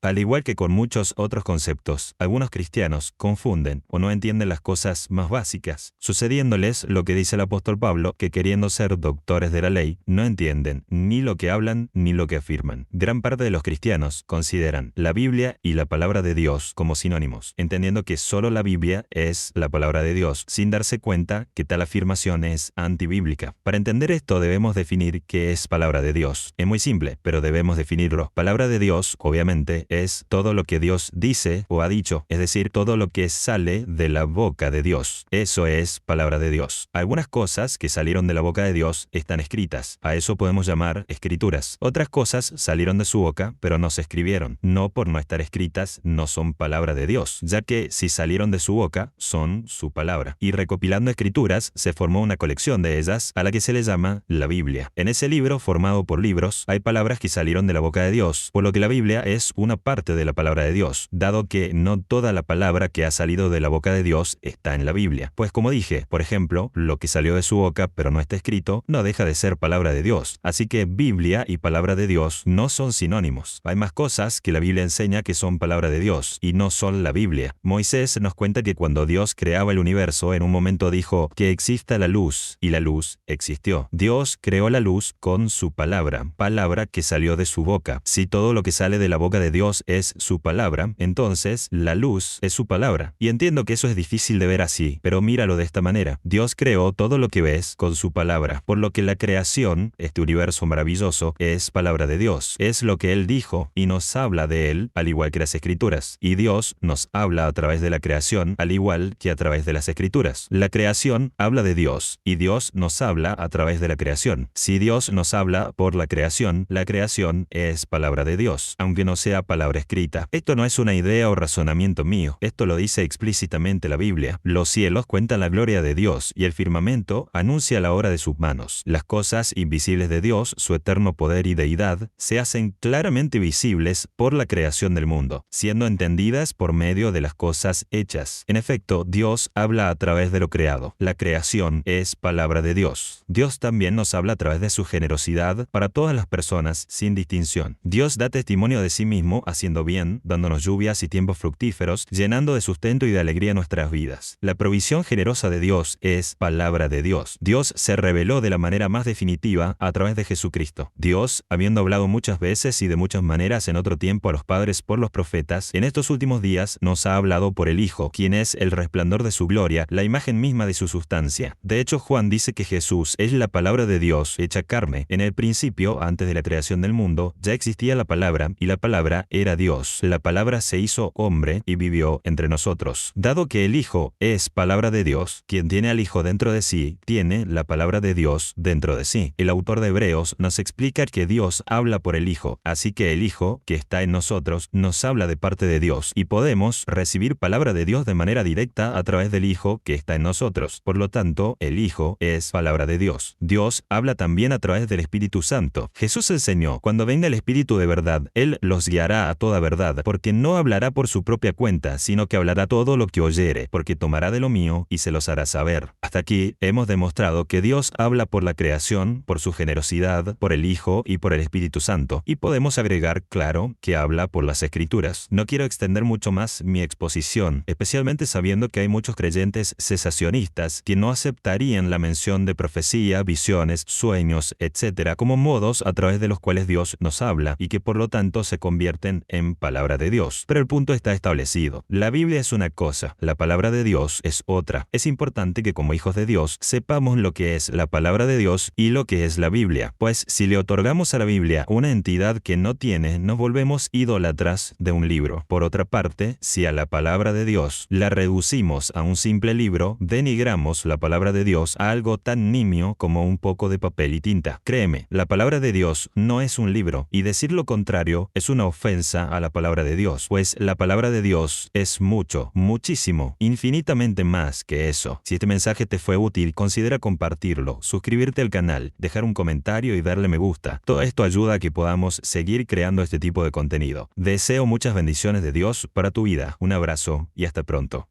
Al igual que con muchos otros conceptos, algunos cristianos confunden o no entienden las cosas más básicas, sucediéndoles lo que dice el apóstol Pablo, que queriendo ser doctores de la ley, no entienden ni lo que hablan ni lo que afirman. Gran parte de los cristianos consideran la Biblia y la palabra de Dios como sinónimos, entendiendo que solo la Biblia es la palabra de Dios, sin darse cuenta que tal afirmación es antibíblica. Para entender esto debemos definir qué es palabra de Dios. Es muy simple, pero debemos definirlo. Palabra de Dios, obviamente, es todo lo que Dios dice o ha dicho, es decir, todo lo que sale de la boca de Dios. Eso es palabra de Dios. Algunas cosas que salieron de la boca de Dios están escritas. A eso podemos llamar escrituras. Otras cosas salieron de su boca, pero no se escribieron. No por no estar escritas, no son palabra de Dios, ya que si salieron de su boca, son su palabra. Y recopilando escrituras, se formó una colección de ellas a la que se le llama la Biblia. En ese libro, formado por libros, hay palabras que salieron de la boca de Dios, por lo que la Biblia es una parte de la palabra de Dios, dado que no toda la palabra que ha salido de la boca de Dios está en la Biblia. Pues como dije, por ejemplo, lo que salió de su boca pero no está escrito, no deja de ser palabra de Dios. Así que Biblia y palabra de Dios no son sinónimos. Hay más cosas que la Biblia enseña que son palabra de Dios y no son la Biblia. Moisés nos cuenta que cuando Dios creaba el universo, en un momento dijo que exista la luz, y la luz existió. Dios creó la luz con su palabra, palabra que salió de su boca. Si todo lo que sale de la boca de Dios es su palabra, entonces la luz es su palabra. Y entiendo que eso es difícil de ver así, pero míralo de esta manera. Dios creó todo lo que ves con su palabra, por lo que la creación, este universo maravilloso, es palabra de Dios. Es lo que Él dijo y nos habla de Él, al igual que las Escrituras. Y Dios nos habla a través de la creación, al igual que a través de las Escrituras. La creación habla de Dios y Dios nos habla a través de la creación. Si Dios nos habla por la creación es palabra de Dios, aunque no sea palabra escrita. Esto no es una idea o razonamiento mío. Esto lo dice explícitamente la Biblia. Los cielos cuentan la gloria de Dios y el firmamento anuncia la obra de sus manos. Las cosas invisibles de Dios, su eterno poder y deidad, se hacen claramente visibles por la creación del mundo, siendo entendidas por medio de las cosas hechas. En efecto, Dios habla a través de lo creado. La creación es palabra de Dios. Dios también nos habla a través de su generosidad para todas las personas, sin distinción. Dios da testimonio de sí mismo, haciendo bien, dándonos lluvias y tiempos fructíferos, llenando de sustento y de alegría nuestras vidas. La provisión generosa de Dios es palabra de Dios. Dios se reveló de la manera más definitiva a través de Jesucristo. Dios, habiendo hablado muchas veces y de muchas maneras en otro tiempo a los padres por los profetas, en estos últimos días nos ha hablado por el Hijo, quien es el resplandor de su gloria, la imagen misma de su sustancia. De hecho, Juan dice que Jesús es la palabra de Dios hecha carne. En el principio, antes de la creación del mundo, ya existía la palabra, y la palabra era Dios. La palabra se hizo hombre y vivió entre nosotros. Dado que el Hijo es palabra de Dios, quien tiene al Hijo dentro de sí, tiene la palabra de Dios dentro de sí. El autor de Hebreos nos explica que Dios habla por el Hijo, así que el Hijo, que está en nosotros, nos habla de parte de Dios, y podemos recibir palabra de Dios de manera directa a través del Hijo que está en nosotros. Por lo tanto, el Hijo es palabra de Dios. Dios habla también a través del Espíritu Santo. Jesús enseñó, cuando venga el Espíritu de verdad, Él los guiará a toda verdad, porque no hablará por su propia cuenta, sino que hablará todo lo que oyere, porque tomará de lo mío y se los hará saber. Hasta aquí hemos demostrado que Dios habla por la creación, por su generosidad, por el Hijo y por el Espíritu Santo. Y podemos agregar, claro, que habla por las Escrituras. No quiero extender mucho más mi exposición, especialmente sabiendo que hay muchos creyentes cesacionistas que no aceptarían la mención de profecía, visiones, sueños, etc. como modos a través de los cuales Dios nos habla y que por lo tanto se convierten en palabra de Dios. Pero el punto está establecido. La Biblia es una cosa, la palabra de Dios es otra. Es importante que como hijos de Dios sepamos lo que es la palabra de Dios y lo que es la Biblia, pues si le otorgamos a la Biblia una entidad que no tiene, nos volvemos idólatras de un libro. Por otra parte, si a la palabra de Dios la reducimos a un simple libro, denigramos la palabra de Dios a algo tan nimio como un poco de papel y tinta. Créeme, la palabra de Dios no es un libro, y decir lo contrario es una ofensa a la palabra de Dios, pues la palabra de Dios es mucho, muchísimo, infinitamente más que eso. Si este mensaje te fue útil, considera compartirlo, suscribirte al canal, dejar un comentario y darle me gusta. Todo esto ayuda a que podamos seguir creando este tipo de contenido. Deseo muchas bendiciones de Dios para tu vida. Un abrazo y hasta pronto.